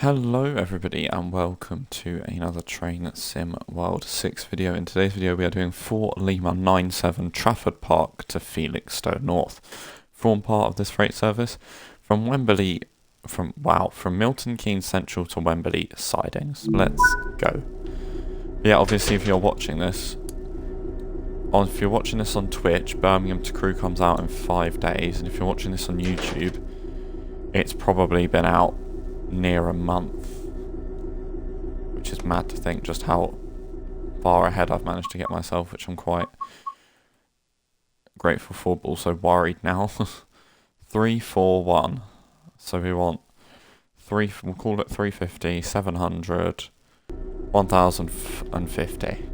Hello everybody and welcome to another Train Sim World 6 video. In today's video we are doing 4 Lima 97 Trafford Park to Felixstowe North. Form part of this freight service from Milton Keynes Central to Wembley sidings. Let's go. Yeah, obviously if you're watching this on Twitch, Birmingham to Crewe comes out in 5 days, and if you're watching this on YouTube, it's probably been out near a month, which is mad to think just how far ahead I've managed to get myself, which I'm quite grateful for, but also worried now. 341, so we want we'll call it 350, 700, 1050.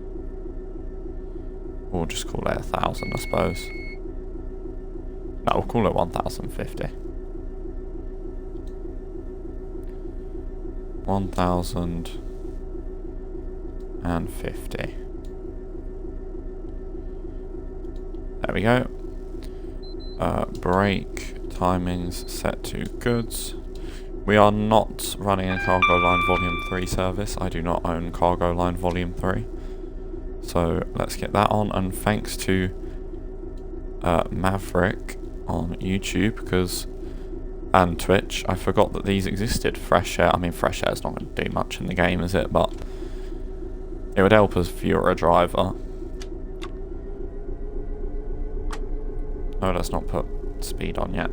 We'll just call it 1000, I suppose. No, we'll call it 1050. 1050. There we go. Brake timings set to goods. We are not running a cargo line volume 3 service. I do not own cargo line volume 3. So let's get that on, and thanks to Maverick on YouTube and Twitch, I forgot that these existed. Fresh Air is not going to do much in the game, is it? But it would help us if you're a driver. No, let's not put speed on yet.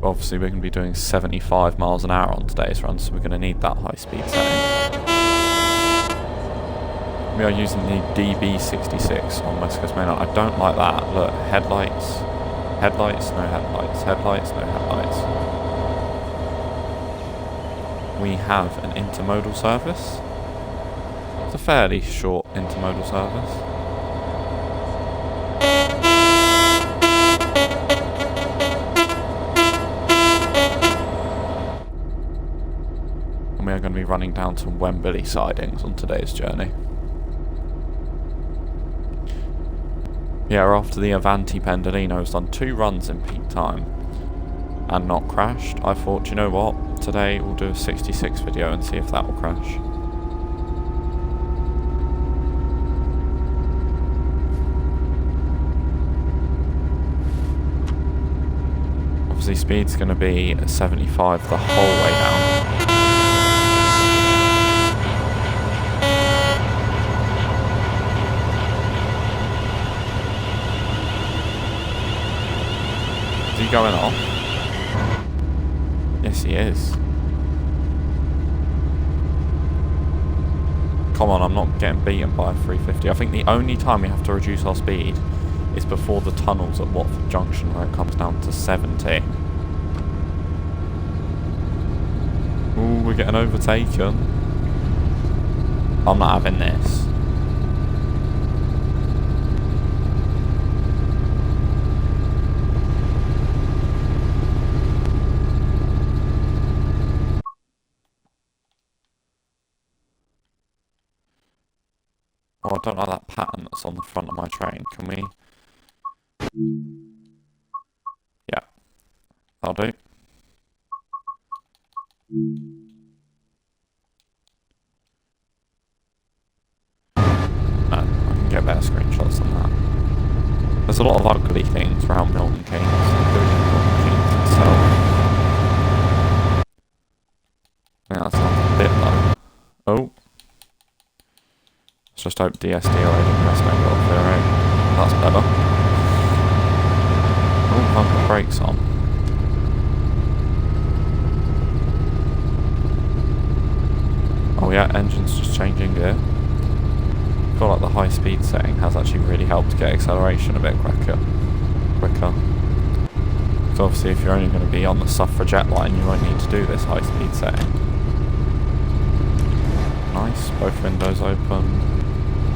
Obviously we're going to be doing 75 miles an hour on today's run, so we're going to need that high speed setting. We are using the DB66 on West Coast Main Line. I don't like that. Look, headlights, no headlights, headlights, no headlights. We have an intermodal service. It's a fairly short intermodal service. And we are going to be running down to Wembley sidings on today's journey. Yeah, after the Avanti Pendolino has done 2 runs in peak time and not crashed, I thought, you know what, today we'll do a 66 video and see if that will crash. Obviously speed's going to be 75 the whole way down. Is he going off? Yes, he is. Come on, I'm not getting beaten by a 350. I think the only time we have to reduce our speed is before the tunnels at Watford Junction, where it comes down to 70. Ooh, we're getting overtaken. I'm not having this. Oh, I don't like that pattern that's on the front of my train. Can we? Yeah, that'll do. No, I can get better screenshots than that. There's a lot of ugly things around Milton Keynes, including Milton Keynes itself. I think that sounds a bit low. Oh. Let's just hope DSD or AWS don't go off their own. That's better. Oh, can't put brakes on. Oh yeah, engine's just changing gear. I feel like the high speed setting has actually really helped get acceleration a bit quicker. So obviously if you're only going to be on the suffragette line, you won't need to do this high speed setting. Nice, both windows open.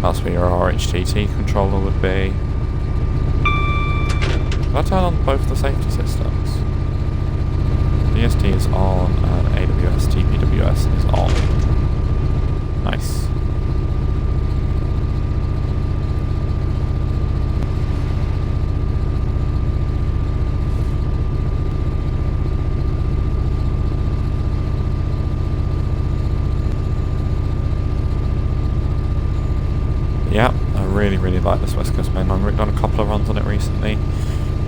That's where your RHTT controller would be. Did I turn on both the safety systems? DST is on and AWS TPWS is on. Nice. I really, really like this West Coast Main Line. We've done a couple of runs on it recently.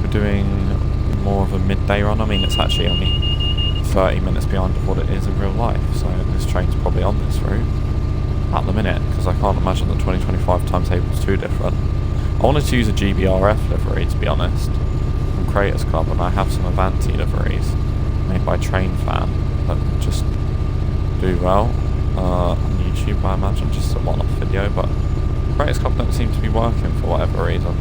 We're doing more of a midday run. I mean, it's actually only 30 minutes behind of what it is in real life, so this train's probably on this route at the minute, because I can't imagine the 2025 timetable is too different. I wanted to use a GBRF livery, to be honest, from Creators Club, and I have some Avanti liveries made by Train Fan that just do well on YouTube, I imagine, just a one-off video, but Creators Club don't seem to be working for whatever reason.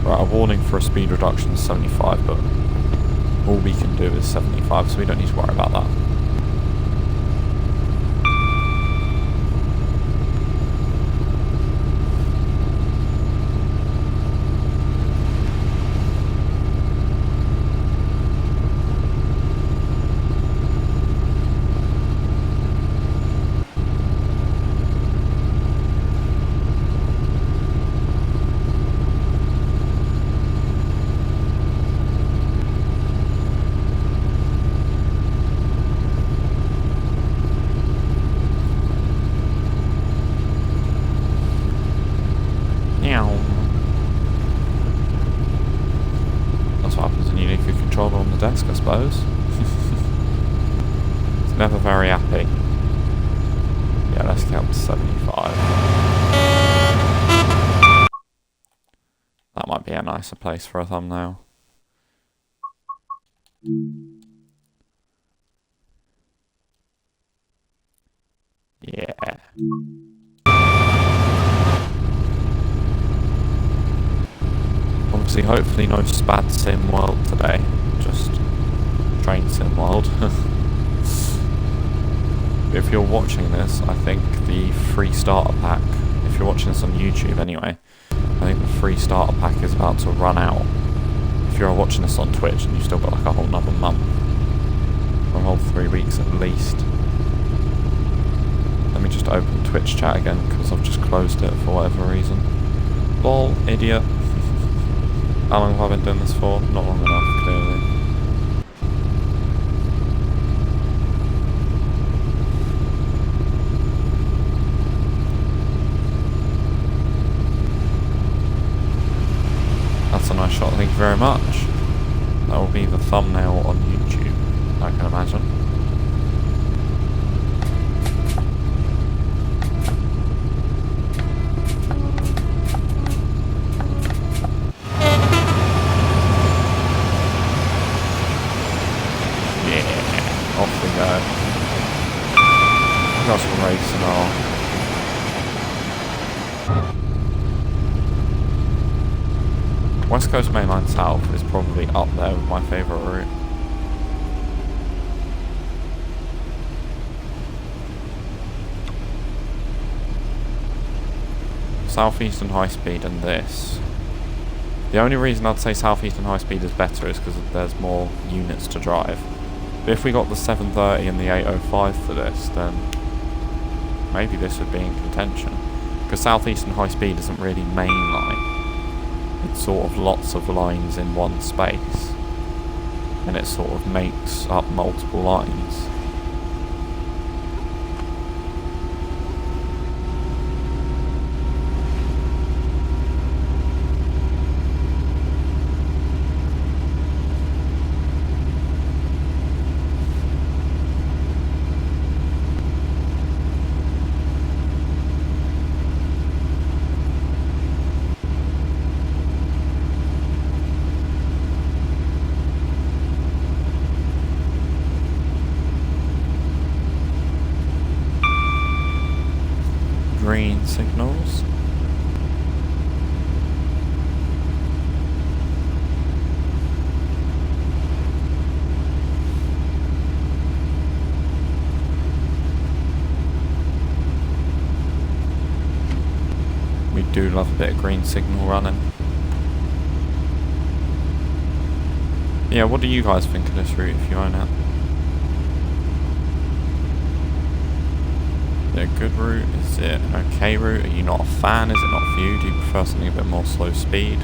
Right, a warning for a speed reduction is 75, but all we can do is 75, so we don't need to worry about that. That's what happens when you leave your controller on the desk, I suppose. It's never very happy. Yeah, let's get up to 75. That might be a nicer place for a thumbnail. Yeah. Obviously, hopefully no Spad Sim World today, just Train Sim World. If you're watching this, I think the free starter pack, if you're watching this on YouTube anyway, I think the free starter pack is about to run out. If you're watching this on Twitch and you've still got like a whole nother month, or a whole 3 weeks at least. Let me just open Twitch chat again, because I've just closed it for whatever reason. Lol, idiot. How long have I been doing this for? Not long enough, clearly. That's a nice shot, thank you very much. That will be the thumbnail on YouTube, I can imagine. Off we go. Got some racing on. West Coast Main Line South is probably up there with my favourite route. Southeastern High Speed and this. The only reason I'd say Southeastern High Speed is better is because there's more units to drive. But if we got the 730 and the 805 for this, then maybe this would be in contention. Because Southeastern High Speed isn't really mainline. It's sort of lots of lines in one space. And it sort of makes up multiple lines. Green signals. We do love a bit of green signal running. Yeah, what do you guys think of this route if you own it? Is it a good route? Is it an okay route? Are you not a fan? Is it not for you? Do you prefer something a bit more slow speed?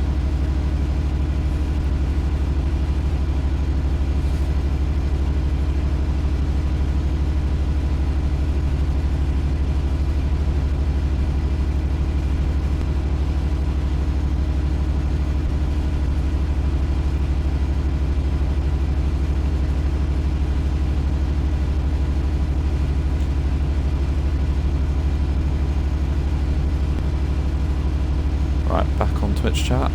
Twitch chat.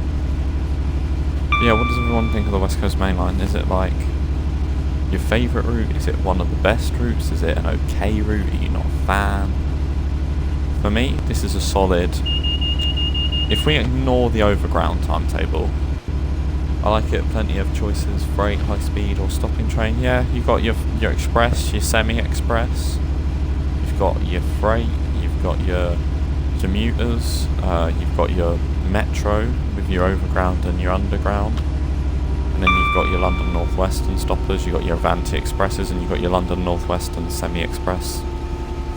Yeah, what does everyone think of the West Coast Main Line? Is it like your favourite route? Is it one of the best routes? Is it an okay route? Are you not a fan? For me, this is a solid... If we ignore the overground timetable, I like it. Plenty of choices: freight, high speed, or stopping train. Yeah, you've got your express, your semi-express. You've got your freight. You've got your commuters. You've got your metro with your overground and your underground. And then you've got your London North Western stoppers. You've got your Avanti Expresses, and you've got your London North Western semi-express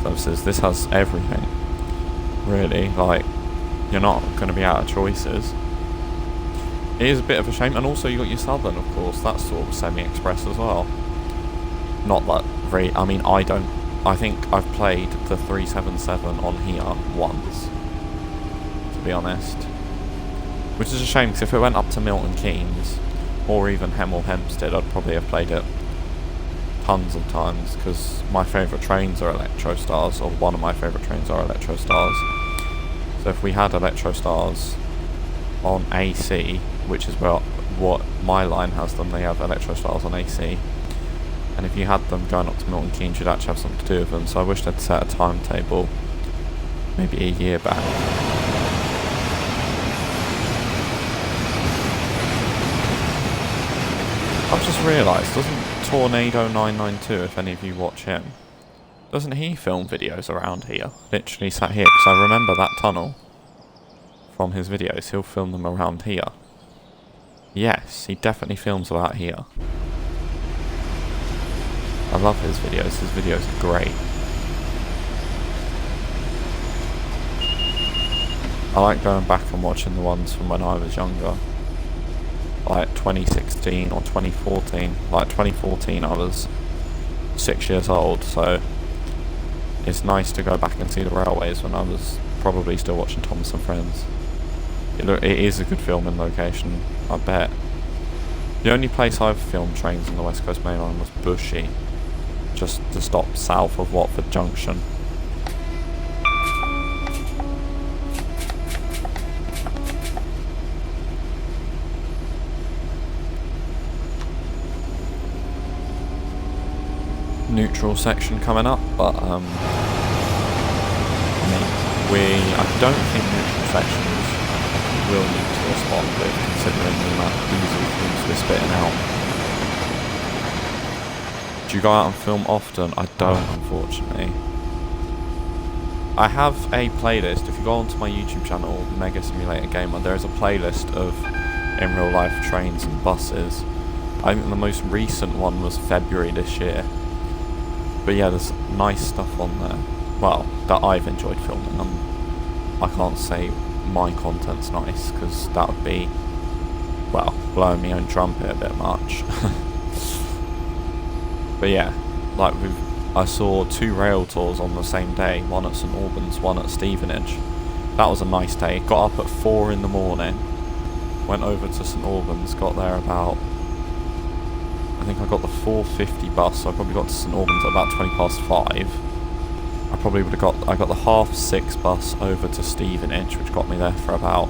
services. This has everything, really. Like, you're not going to be out of choices. It is a bit of a shame, and also you got your Southern, of course. That's sort of semi-express as well. Not that very... I mean, I think I've played the 377 on here once, to be honest. Which is a shame, because if it went up to Milton Keynes, or even Hemel Hempstead, I'd probably have played it tons of times, because my favourite trains are Electro Stars, or one of my favourite trains are Electro Stars. So if we had Electro Stars on AC, which is what my line has them, they have Electro Stars on AC. And if you had them going up to Milton Keynes, you'd actually have something to do with them. So I wish they'd set a timetable maybe a year back. I've just realised, doesn't Tornado 992, if any of you watch him, doesn't he film videos around here? Literally sat here, because I remember that tunnel from his videos. He'll film them around here. Yes, he definitely films about here. I love his videos. His videos are great. I like going back and watching the ones from when I was younger. Like 2016 or 2014. Like 2014 I was 6 years old, so it's nice to go back and see the railways when I was probably still watching Thomas and Friends. It is a good filming location, I bet. The only place I've filmed trains on the West Coast Main Line was Bushy, just to stop south of Watford Junction. Neutral section coming up, but I don't think neutral sections will need to respond with, considering the amount of diesel fumes we're spitting out. Do you go out and film often? I don't, unfortunately. I have a playlist. If you go onto my YouTube channel, Mega Simulator Gamer, there is a playlist of in real life trains and buses. I think the most recent one was February this year. But yeah, there's nice stuff on there. Well, that I've enjoyed filming. I can't say my content's nice, because that would be, well, blowing my own trumpet a bit much. But yeah, like I saw 2 rail tours on the same day, one at St Albans, one at Stevenage. That was a nice day. Got up at 4 in the morning, went over to St Albans, got there about, I think I got the 4:50 bus, so I probably got to St Albans at about 5:20. I got the 6:30 bus over to Stevenage, which got me there for about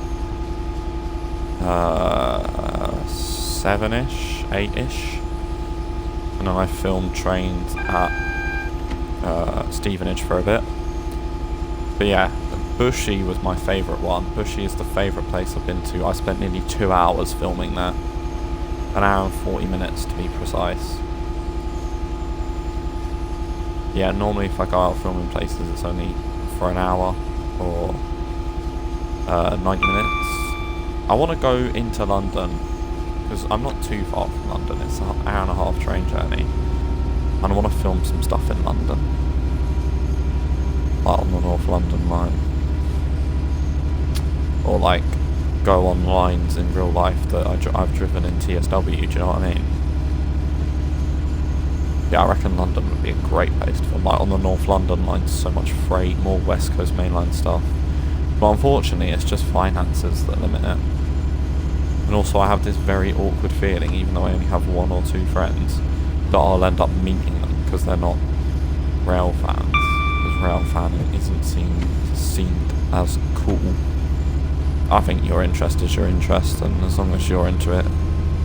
7ish, 8ish. And then I filmed trains at Stevenage for a bit. But yeah, Bushy was my favourite one. Bushy is the favourite place I've been to. I spent nearly 2 hours filming there. An hour and 40 minutes to be precise. Yeah, normally if I go out filming places, it's only for an hour or 90 minutes. I want to go into London, because I'm not too far from London. It's an hour and a half train journey, and I want to film some stuff in London, like on the North London line, or like go on lines in real life that I've driven in TSW. Do you know what I mean? Yeah, I reckon London would be a great place to film. Like on the North London line, so much freight, more West Coast mainline stuff. But unfortunately, it's just finances that limit it. And also, I have this very awkward feeling, even though I only have 1 or 2 friends, that I'll end up meeting them because they're not rail fans. Because rail fanning isn't seen as cool. I think your interest is your interest, and as long as you're into it,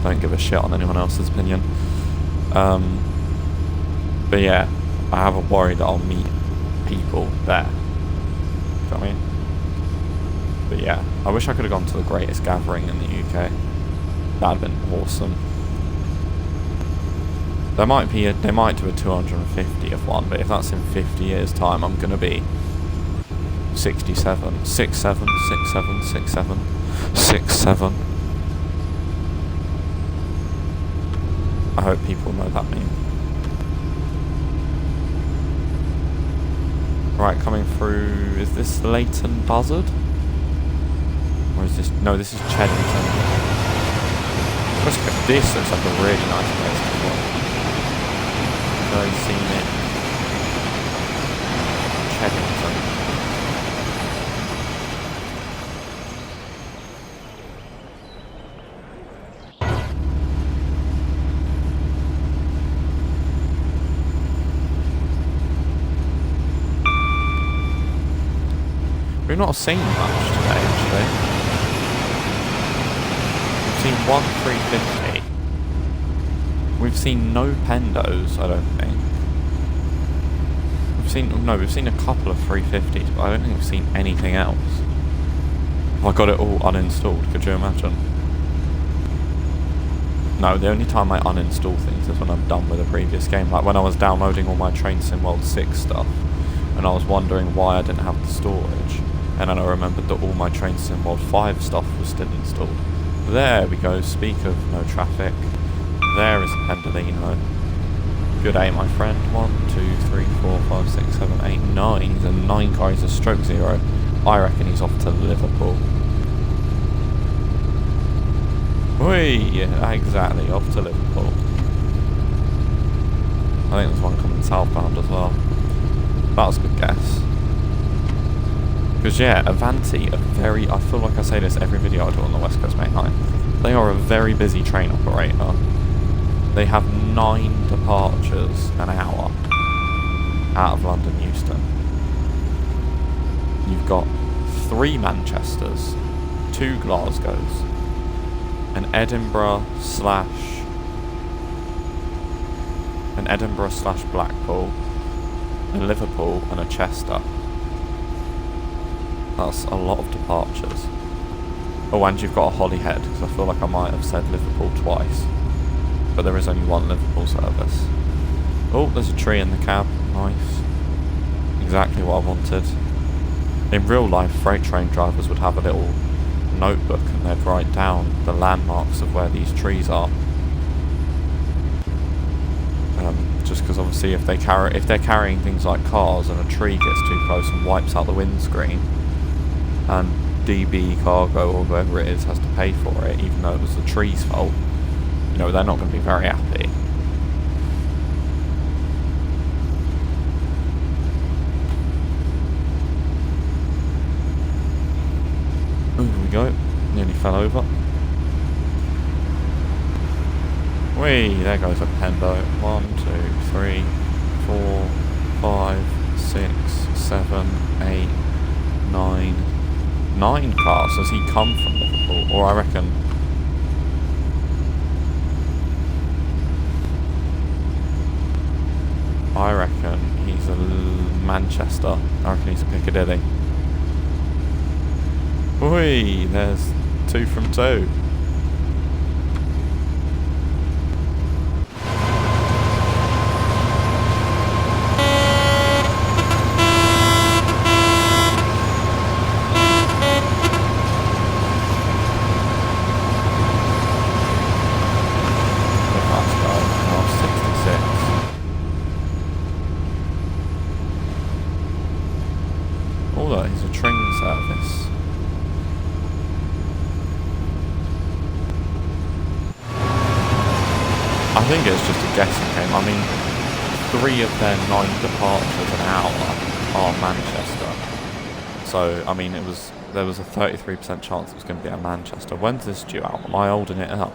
don't give a shit on anyone else's opinion. But yeah, I have a worry that I'll meet people there. You know what I mean? But yeah, I wish I could have gone to the greatest gathering in the UK. That'd have been awesome. They might do a 250th one, but if that's in 50 years' time, I'm gonna be 67, 67, 67, 67, 67. I hope people know that meme. Right, coming through, is this Leighton Buzzard? Or is this, no, this is Cheddington. This looks like a really nice place to go. Very scenic. Cheddington. We've not seen much today, actually. We've seen one 350. We've seen no Pendos, I don't think. We've seen a couple of 350s, but I don't think we've seen anything else. Have I got it all uninstalled? Could you imagine? No, the only time I uninstall things is when I'm done with a previous game. Like when I was downloading all my Train Sim World 6 stuff, and I was wondering why I didn't have the storage. And then I remembered that all my Train Sim World 5 stuff was still installed. There we go, speak of no traffic. There is a Pendolino. Good day, my friend. 1, 2, 3, 4, 5, 6, 7, 8, 9. The 9 guys are stroke 0. I reckon he's off to Liverpool. Whee! Yeah, exactly, off to Liverpool. I think there's one coming southbound as well. That was a good guess. Because yeah, Avanti are very, I feel like I say this every video I do on the West Coast Main Line. They are a very busy train operator. They have 9 departures an hour out of London Euston. You've got 3 Manchesters, 2 Glasgows, an Edinburgh slash Blackpool, a Liverpool and a Chester. That's a lot of departures. Oh, and you've got a Holyhead, because I feel like I might have said Liverpool twice. But there is only one Liverpool service. Oh, there's a tree in the cab. Nice. Exactly what I wanted. In real life, freight train drivers would have a little notebook and they'd write down the landmarks of where these trees are. Just because obviously if they're carrying things like cars and a tree gets too close and wipes out the windscreen, and DB Cargo or whoever it is has to pay for it, even though it was the tree's fault, you know, they're not going to be very happy. Here we go. Nearly fell over. Whee! There goes a Pendo. 1, 2, 3, 4, 5, 6, 7, 8, 9. 9 cars. Has he come from Liverpool? Or I reckon... he's a Manchester. I reckon he's a Piccadilly. Whee! There's 2 from 2. He's a train service. I think it's just a guessing game. I mean, 3 of their 9 departures an hour are Manchester. So, I mean, there was a 33% chance it was going to be at Manchester. When's this due out? Am I holding it up?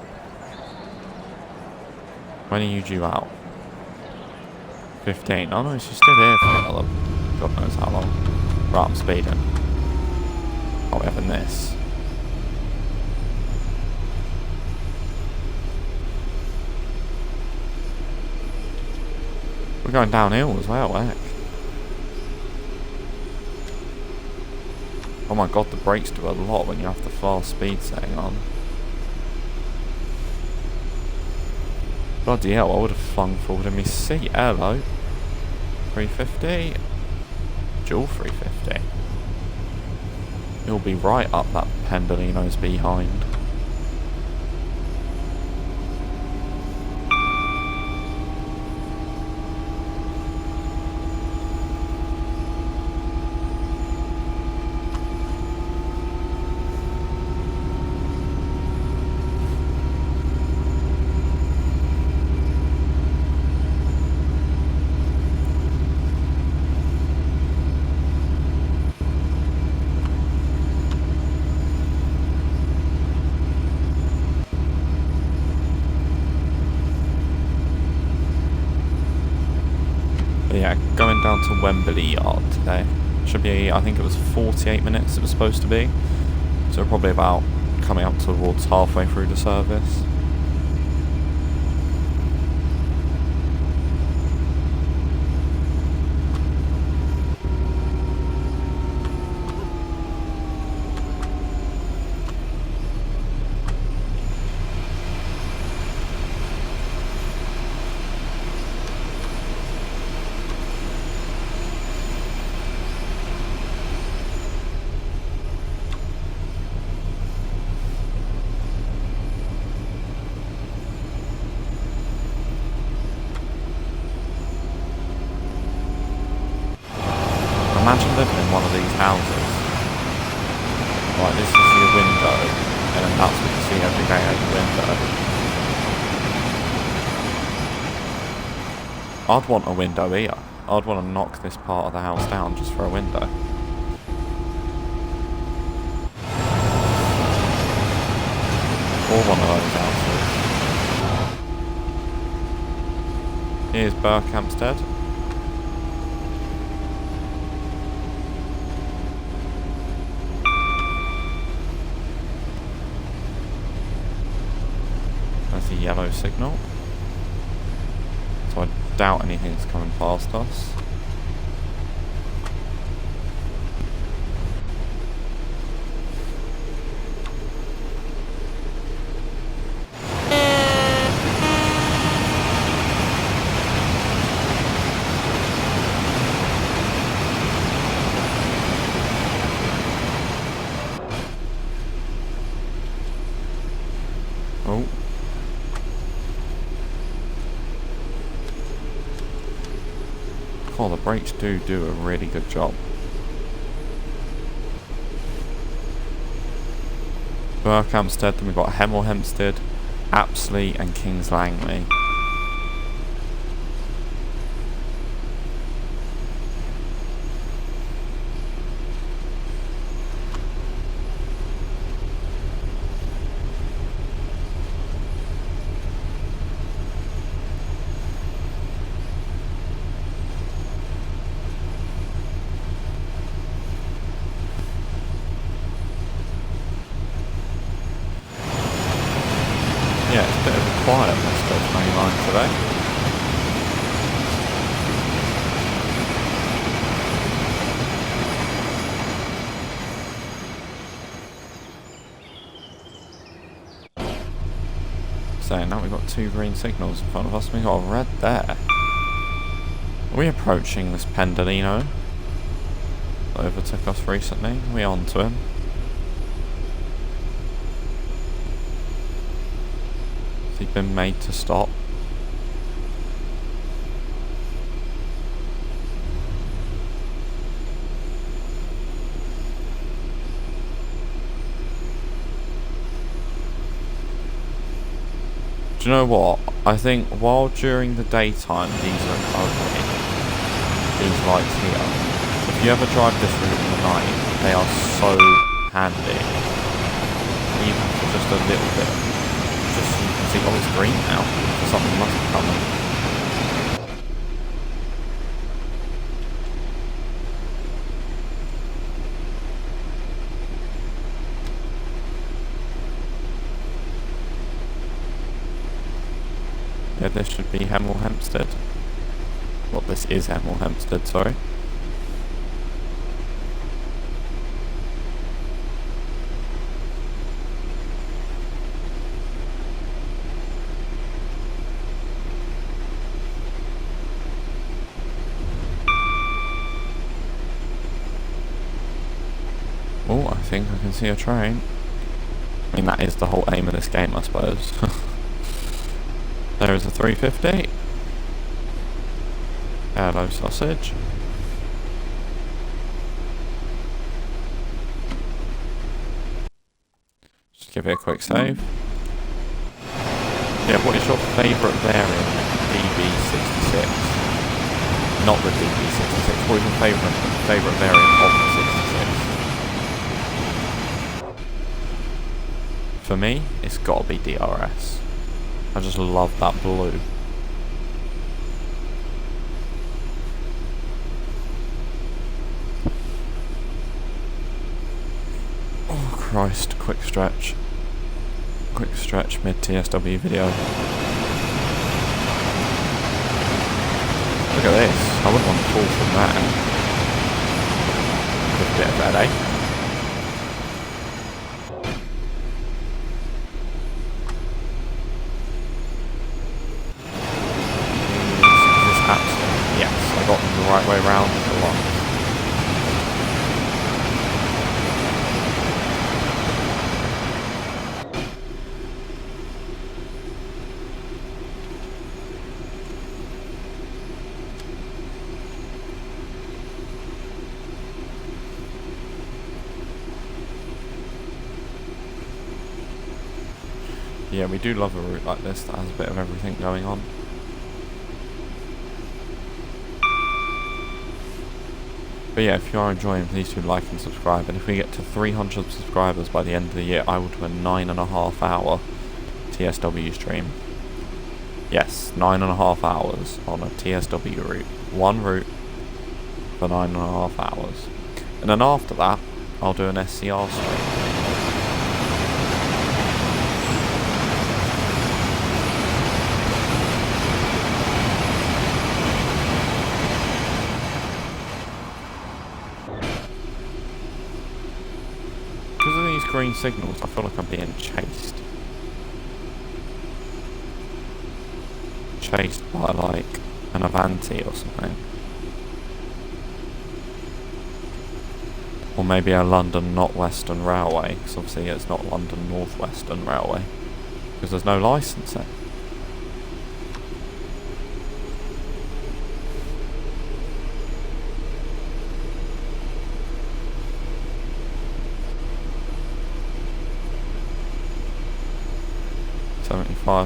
When are you due out? 15. Oh no, she's still here for another God knows how long. Right, I'm speeding. Oh, we're having this. We're going downhill as well, heck. Oh my god, the brakes do a lot when you have the fast speed setting on. Bloody hell, I would have flung forward in my seat. Hello. 350. Dual 350. It'll be right up that Pendolino's behind. Yeah, going down to Wembley Yard today. Should be, I think it was 48 minutes it was supposed to be. So probably about coming up towards halfway through the service. Imagine living in one of these houses. Like, this is your window, and then that's what you see every day out your window. I'd want a window here. I'd want to knock this part of the house down just for a window. Or one of those houses. Here's Berkhamsted. There's the yellow signal. So I doubt anything's coming past us. Oh. Oh, the brakes do a really good job. Berkhamsted, then we've got Hemel Hempstead, Apsley and Kings Langley. Yeah, it's a bit of a quiet West Coast main line today. So now we've got two green signals in front of us, we've got a red there. Are we approaching this Pendolino that overtook us recently? Are we on to him? Has he been made to stop? Do you know what? I think while during the daytime these are ugly, these lights here, if you ever drive this route in the night, they are so handy. Even for just a little bit. Just so you can see, oh, it's green now, so something must be coming. Yeah, this should be Hemel Hempstead. Well, this is Hemel Hempstead, sorry. Oh, I think I can see a train. I mean, that is the whole aim of this game, I suppose. There is a 350. Hello, sausage. Just give it a quick save. Yeah, what is your favourite variant of DB66? Not the DB66. What is your favourite variant of the 66? For me, it's got to be DRS. I just love that blue. Oh Christ, quick stretch. Quick stretch mid TSW video. Look at this. I wouldn't want to fall from that. With a bit of headache. Yes, I got them the right way round for once. Yeah, we do love a route like this that has a bit of everything going on. But yeah, if you are enjoying, please do like and subscribe. And if we get to 300 subscribers by the end of the year, I will do a 9.5 hour TSW stream. Yes, 9.5 hours on a TSW route. One route for 9.5 hours. And then after that, I'll do an SCR stream. Green signals, I feel like I'm being chased. Chased by like an Avanti or something. Or maybe a London Not Western Railway, because obviously it's not London North Western Railway. Because there's no licensing.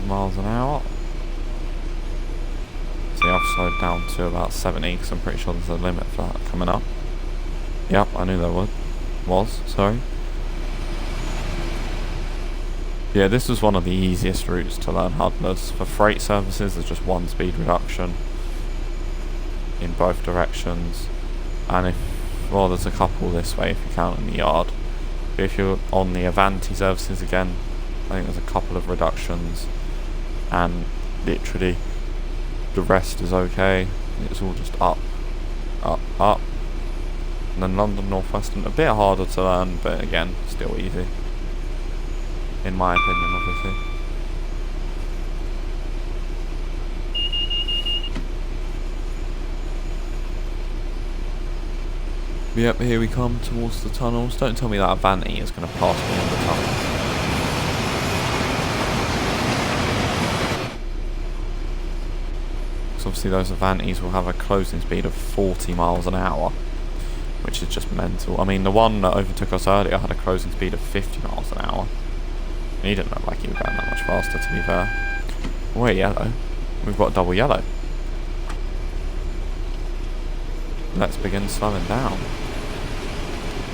miles an hour. See, I've slowed down to about 70 because I'm pretty sure there's a limit for that coming up. Yep, I knew there was, sorry. Yeah, this was one of the easiest routes to learn Hudlers. For freight services, there's just one speed reduction in both directions. And well, there's a couple this way if you count in the yard. But if you're on the Avanti services again, I think there's a couple of reductions. And literally, the rest is okay. It's all just up, up, up. And then London North Western, a bit harder to learn, but again, still easy. In my opinion, obviously. Yep, here we come towards the tunnels. Don't tell me that Avanti is going to pass me in the tunnel. So obviously those Avantis will have a closing speed of 40 miles an hour, which is just mental. I mean, the one that overtook us earlier had a closing speed of 50 miles an hour. And he didn't look like he was going that much faster, to be fair. We're yellow. We've got a double yellow. Let's begin slowing down.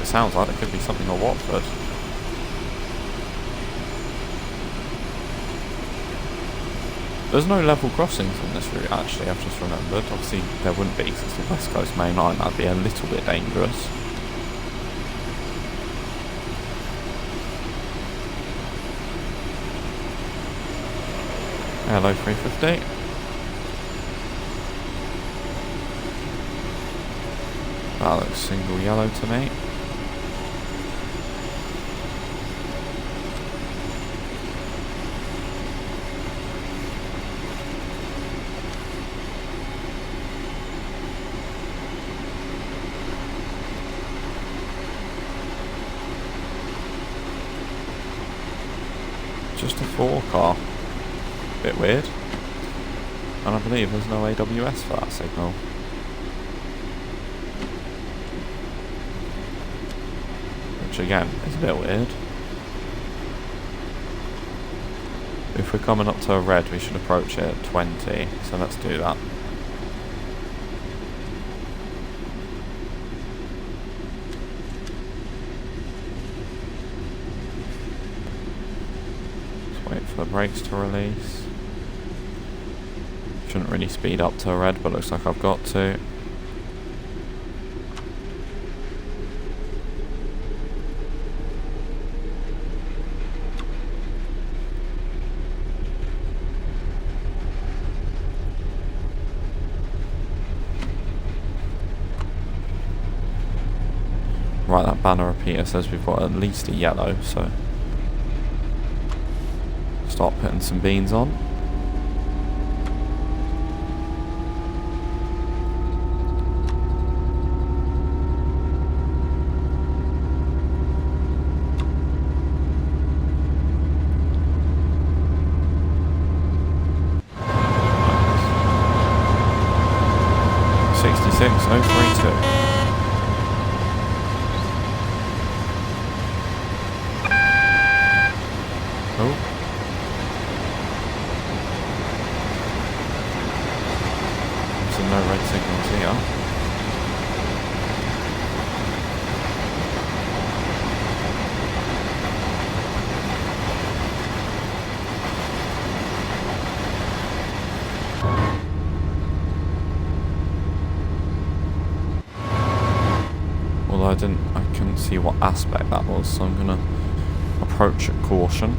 It sounds like there could be something on Watford. There's no level crossings on this route, actually, I've just remembered. Obviously, there wouldn't be, because it's the West Coast Main Line. That'd be a little bit dangerous. Hello, 350. single yellow to me. Just a 4 car. Bit weird. And I believe there's no AWS for that signal. Which again is a bit weird. If we're coming up to a red, we should approach it at 20, so let's do that. Just wait for the brakes to release. Shouldn't really speed up to a red, but looks like I've got to. Right, that banner repeater says we've got at least a yellow, so start putting some beans on. Nice. 66,032. Oh. So no red signals here. Although I couldn't see what aspect that was, so I'm gonna approach at caution.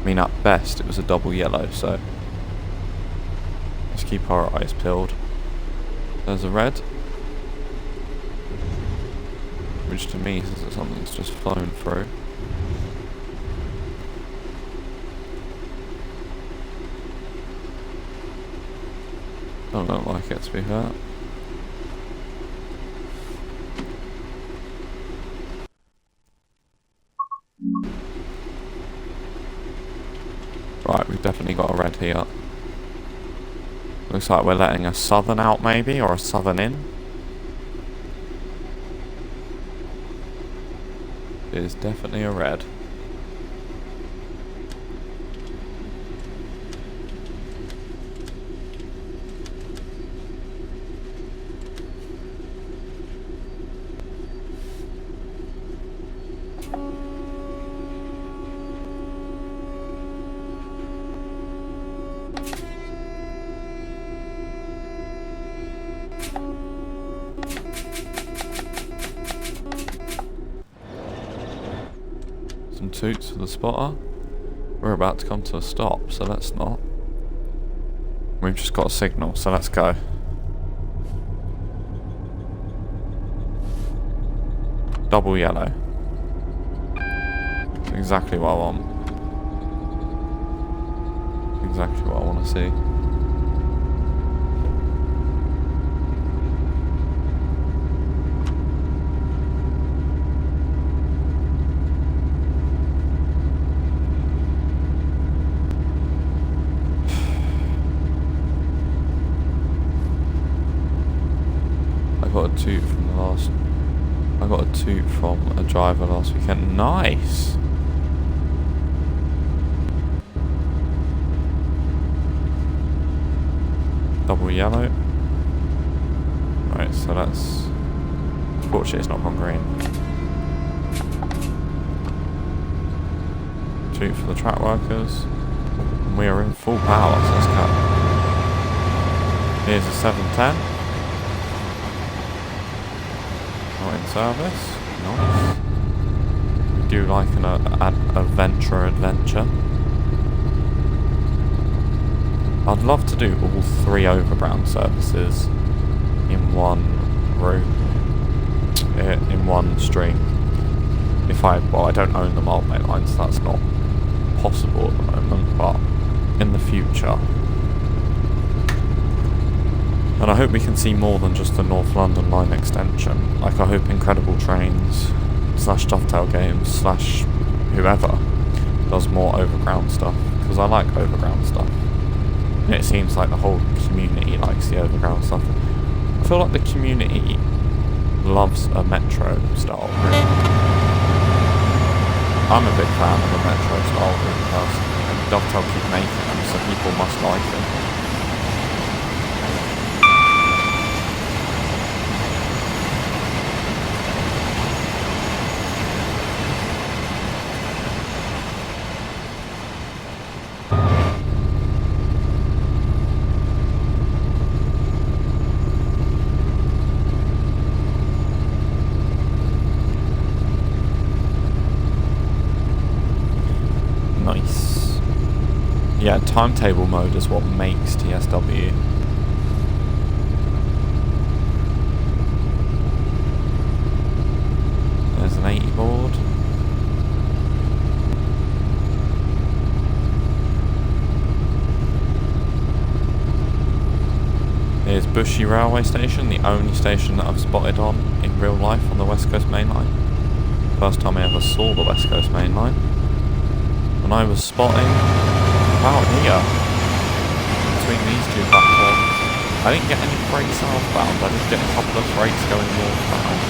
I mean, at best it was a double yellow, so let's keep our eyes peeled. There's a red, which to me says that something's just flown through. Don't look like it, to be fair. Right, we've definitely got a red here. Looks like we're letting a southern out maybe, or a southern in. It is definitely a red. Some toots for the spotter. We're about to come to a stop, so let's not. We've just got a signal, so let's go. Double yellow. That's exactly what I want. Exactly what I want to see. I got a toot from a driver last weekend. Nice! Double yellow. Right, so that's... Fortunately it's not gone green. Toot for the track workers. And we are in full power, so let's go. Here's a 710. In service, nice. We do like an adventure. I'd love to do all 3 overground services in one route, in one stream. Well, I don't own the Mildmay line, so that's not possible at the moment, but in the future. And I hope we can see more than just the North London line extension. Like, I hope Incredible Trains / Dovetail Games / whoever does more overground stuff, because I like overground stuff. And it seems like the whole community likes the overground stuff. I feel like the community loves a metro style route. I'm a big fan of a metro style route personally, and Dovetail keep making them, so people must like them. Nice. Yeah, timetable mode is what makes TSW. There's an 80 board. Here's Bushy Railway Station, the only station that I've spotted on in real life on the West Coast Main Line. First time I ever saw the West Coast Main Line. And I was spotting about here, between these 2 platforms. I didn't get any freight southbound, I did get a couple of freights going northbound.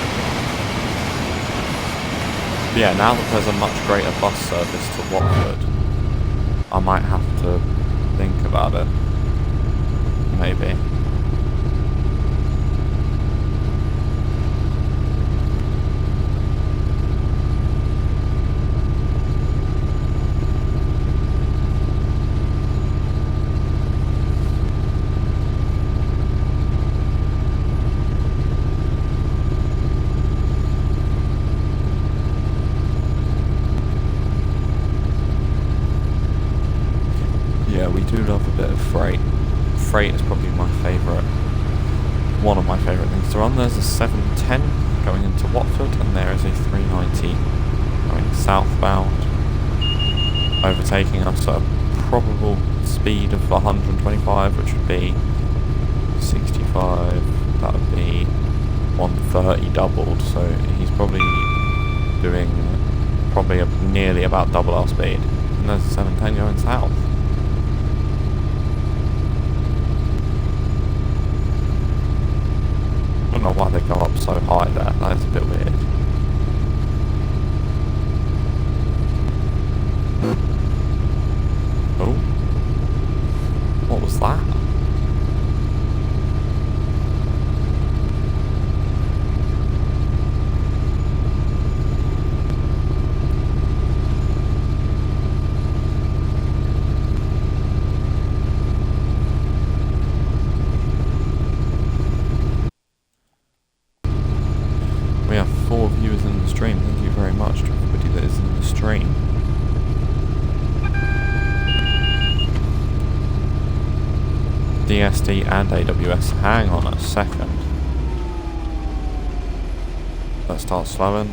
But yeah, now that there's a much greater bus service to Watford, I might have to think about it. Maybe. Yeah, we do love a bit of freight. Freight is probably my favourite, one of my favourite things to run. There's a 710 going into Watford, and there is a 390 going southbound, overtaking us at a probable speed of 125, which would be 65, that would be 130 doubled, so he's probably doing nearly about double our speed. And there's a 710 going south. I don't know why they go up so high there, that is a bit weird. Oh, what was that? We have 4 viewers in the stream. Thank you very much to everybody that is in the stream. DSD and AWS. Hang on a second. Let's start slowing.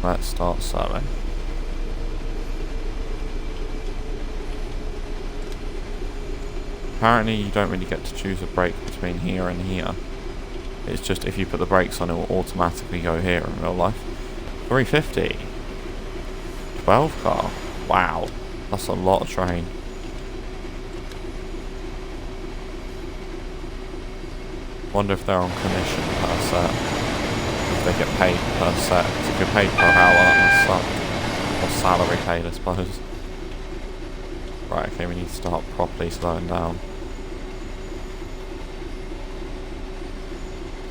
Let's start slowing. Apparently you don't really get to choose a brake between here and here. It's just if you put the brakes on, it will automatically go here in real life. 350. 12 car. Wow. That's a lot of train. Wonder if they're on commission per set. If they get paid per set. If you're paid per hour, that must suck. Or salary paid, I suppose. Right, okay, we need to start properly slowing down.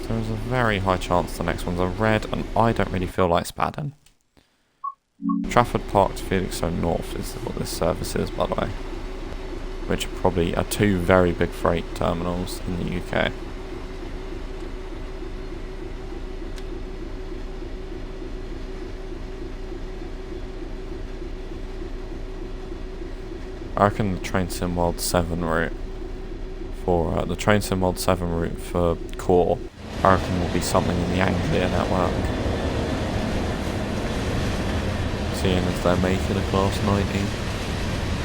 So there's a very high chance the next one's a red, and I don't really feel like spadding. Trafford Park to Felixstowe North is what this service is, by the way. Which probably are 2 very big freight terminals in the UK. I reckon the Train Sim World 7 route for the Train Sim World 7 route for core, I reckon will be something in the Anglia network. Seeing as they're making a class 90,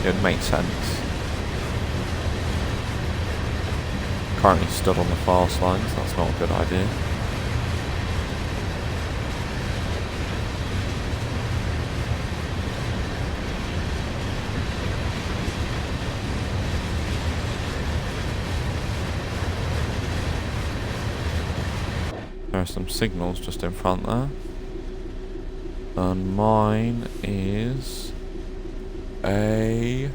it would make sense. Currently stood on the fast lines, that's not a good idea. There are some signals just in front there. And mine is a...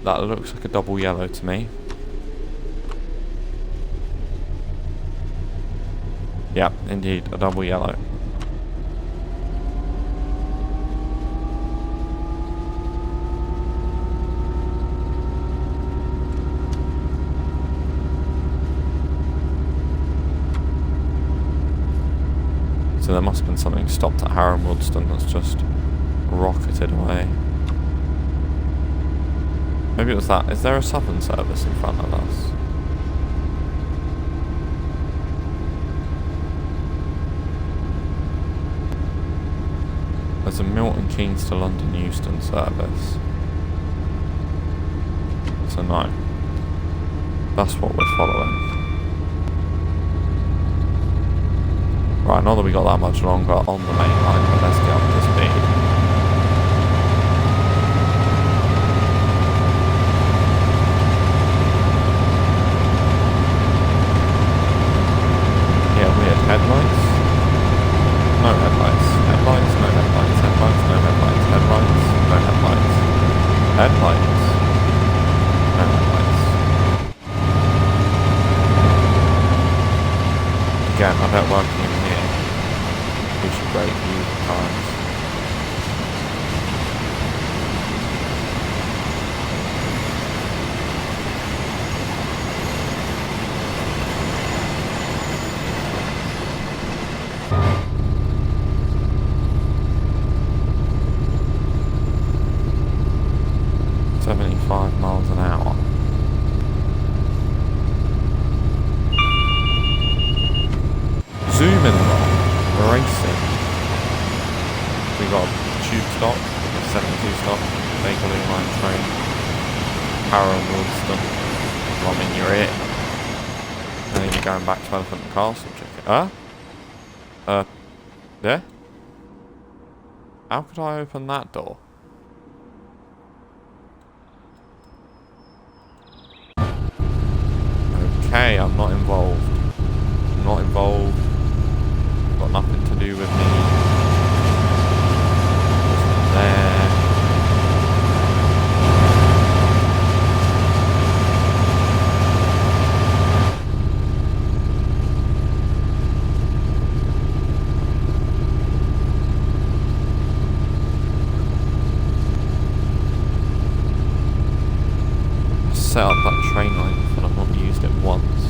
that looks like a double yellow to me. Yep, indeed, a double yellow. So there must have been something stopped at Harrow and Woolston that's just rocketed away. Maybe it was that. Is there a Southern service in front of us? There's a Milton Keynes to London Euston service. So no. That's what we're following. Right, not that we got that much longer on the main line, but let's get up to speed. Yeah, weird. Headlights? No headlights. Headlights, no headlights. Headlights, no headlights. Headlights, no headlights. Headlights, no headlights. Again, I bet working in here gives you great view of cars. Miles an hour. Zooming along, we're racing. We got a tube stop, 72 stop, Bakerloo Line train, Harrow and Woolston, I'm in your ear. And then you're going back to Elephant and Castle, check it. Yeah? How could I open that door? Okay, I'm not involved. I'm not involved. Got nothing to do with me. Wasn't there. I set up that train line. Once.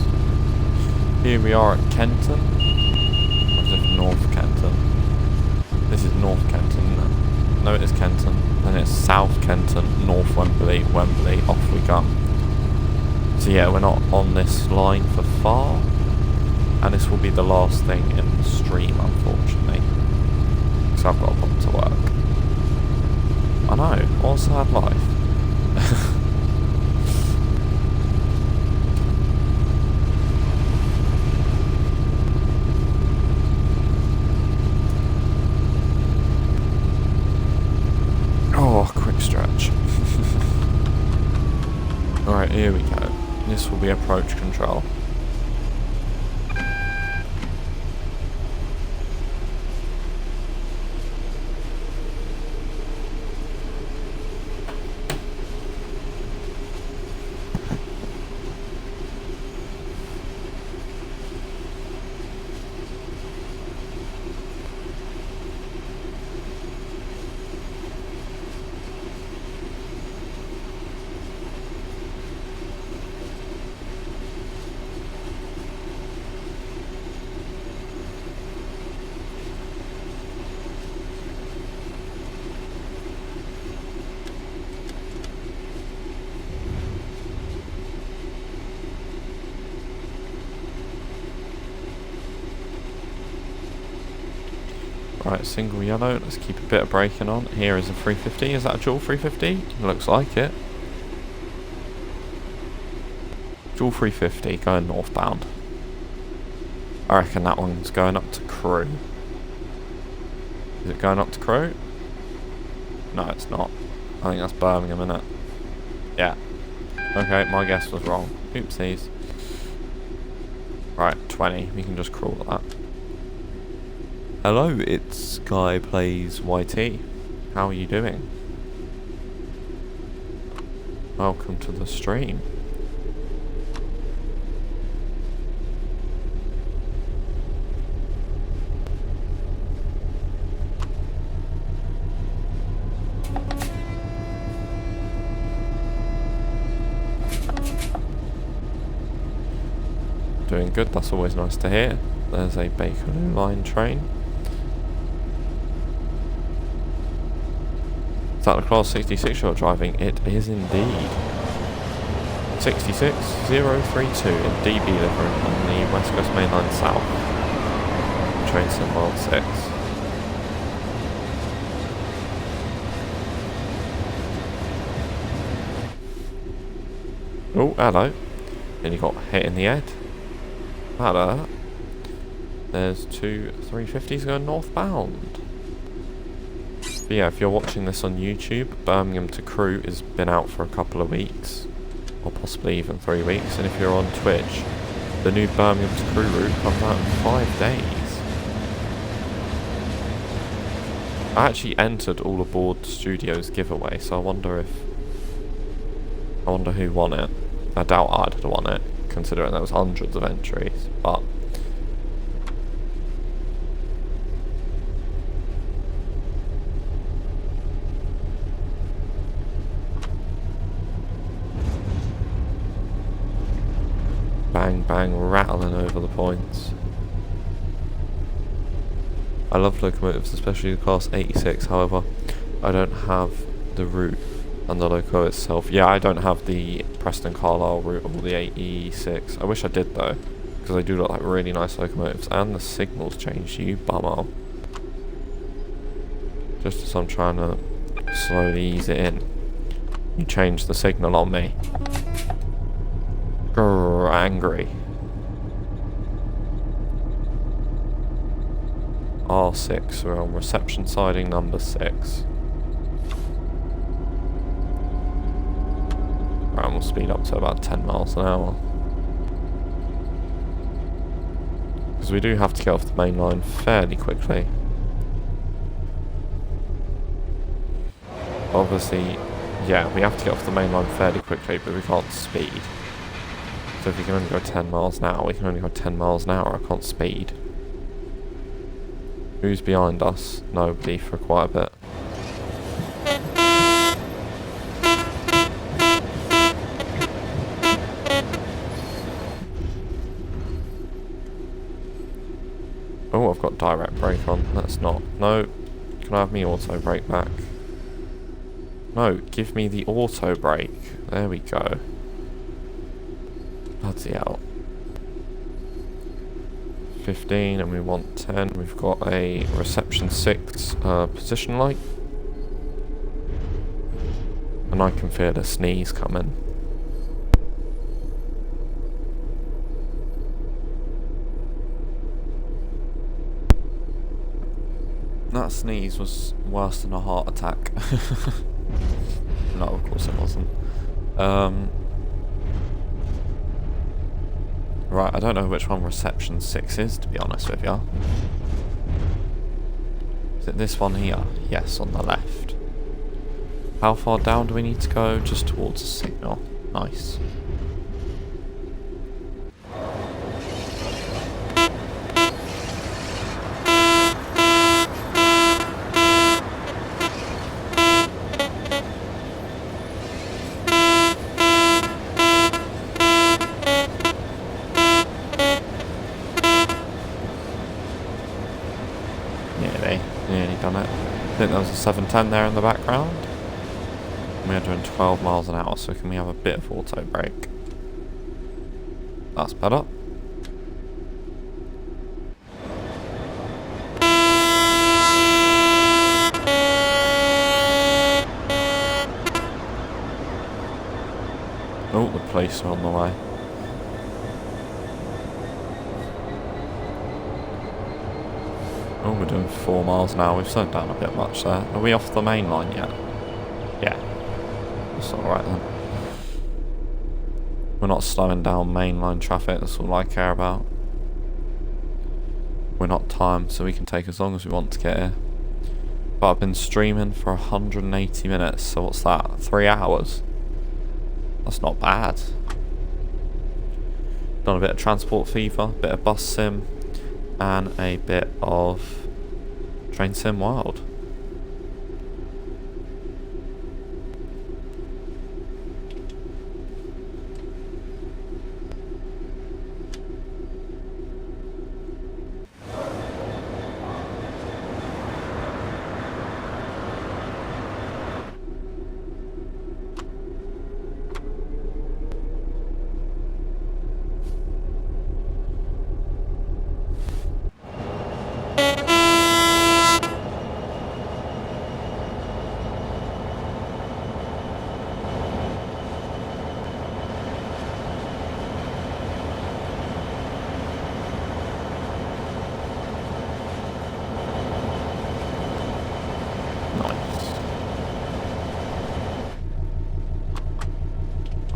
Here we are at Kenton. Or is it North Kenton? This is North Kenton, isn't it? No, it is Kenton. Then it's South Kenton, North Wembley, Wembley, off we go. So yeah, we're not on this line for far. And this will be the last thing in the stream, unfortunately. Because I've got to put to work. I know, what a sad life. Stretch. Alright, here we go. This will be approach control. Right, single yellow. Let's keep a bit of braking on. Here is a 350. Is that a dual 350? Looks like it. Dual 350 going northbound. I reckon that one's going up to Crewe. Is it going up to Crewe? No, it's not. I think that's Birmingham, isn't it? Yeah. Okay, my guess was wrong. Oopsies. Right, 20. We can just crawl that. Hello, it's Guy Plays YT. How are you doing? Welcome to the stream. Doing good, that's always nice to hear. There's a Bakerloo line train. Is that the class 66 you're driving? It is indeed. 66032 in DB livery on the West Coast Main Line South. Train St World 6. Oh, hello. Then you got hit in the head. Hello. There's two 350s going northbound. But yeah, if you're watching this on YouTube, Birmingham to Crewe has been out for a couple of weeks, or possibly even 3 weeks, and if you're on Twitch, the new Birmingham to Crewe route comes out in 5 days. I actually entered All Aboard Studios giveaway, so I wonder who won it. I doubt I'd have won it, considering there was hundreds of entries, but bang bang rattling over the points. I love locomotives, especially the class 86, however I don't have the route and the loco itself. Yeah, I don't have the Preston Carlisle route or the 86. I wish I did though, because they do look like really nice locomotives, and the signals changed, you bummer. Just as I'm trying to slowly ease it in, you changed the signal on me. Grrr, angry. R6, we're on reception siding number 6. Right, we'll speed up to about 10 miles an hour. Because we do have to get off the main line fairly quickly. Obviously, yeah, we have to get off the main line fairly quickly, but we can't speed. So if we can only go 10 miles an hour, we can only go 10 miles an hour. I can't speed. Who's behind us? Nobody for quite a bit. Oh, I've got direct brake on. That's not. No. Can I have me auto brake back? No, give me the auto brake. There we go. Bloody hell. 15 and we want 10. We've got a reception 6 position light. And I can feel a sneeze coming. That sneeze was worse than a heart attack. No, of course it wasn't. Right, I don't know which one reception 6 is, to be honest with you. Is it this one here? Yes, on the left. How far down do we need to go? Just towards the signal. Nice. Nearly done it. I think there was a 710 there in the background. We are doing 12 miles an hour, so can we have a bit of auto brake? That's better. Oh, the police are on the way. Oh, we're doing 4 miles an hour. We've slowed down a bit much there. Are we off the main line yet? Yeah. That's alright then. We're not slowing down mainline traffic. That's all I care about. We're not timed, so we can take as long as we want to get here. But I've been streaming for 180 minutes, so what's that? 3 hours? That's not bad. Done a bit of Transport Fever, a bit of Bus Sim, and a bit of Train Sim World.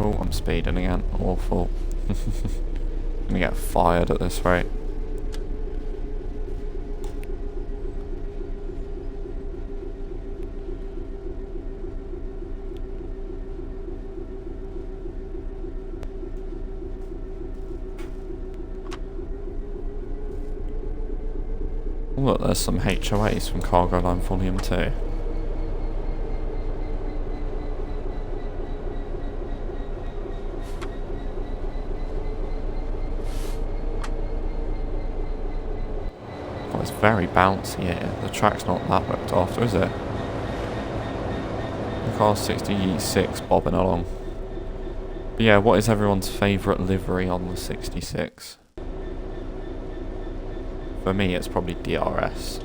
Oh, I'm speeding again. Awful. I'm gonna get fired at this rate. Oh, look, there's some HOAs from Cargo Line Volume 2. Oh, it's very bouncy here. The track's not that looked after, is it? The car's 66 bobbing along. But yeah, what is everyone's favourite livery on the 66? For me, it's probably DRS.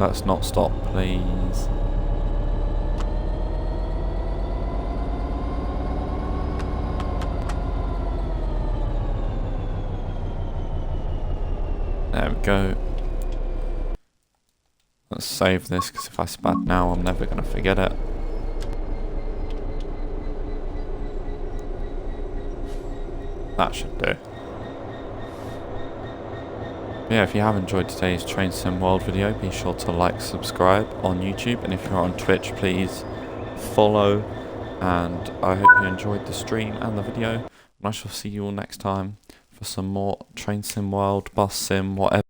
Let's not stop, please. There we go. Let's save this, because if I spad now, I'm never going to forget it. That should do. Yeah, if you have enjoyed today's Train Sim World video, be sure to like, subscribe on YouTube, and if you're on Twitch, please follow. And I hope you enjoyed the stream and the video, and I shall see you all next time for some more Train Sim World, Bus Sim, whatever.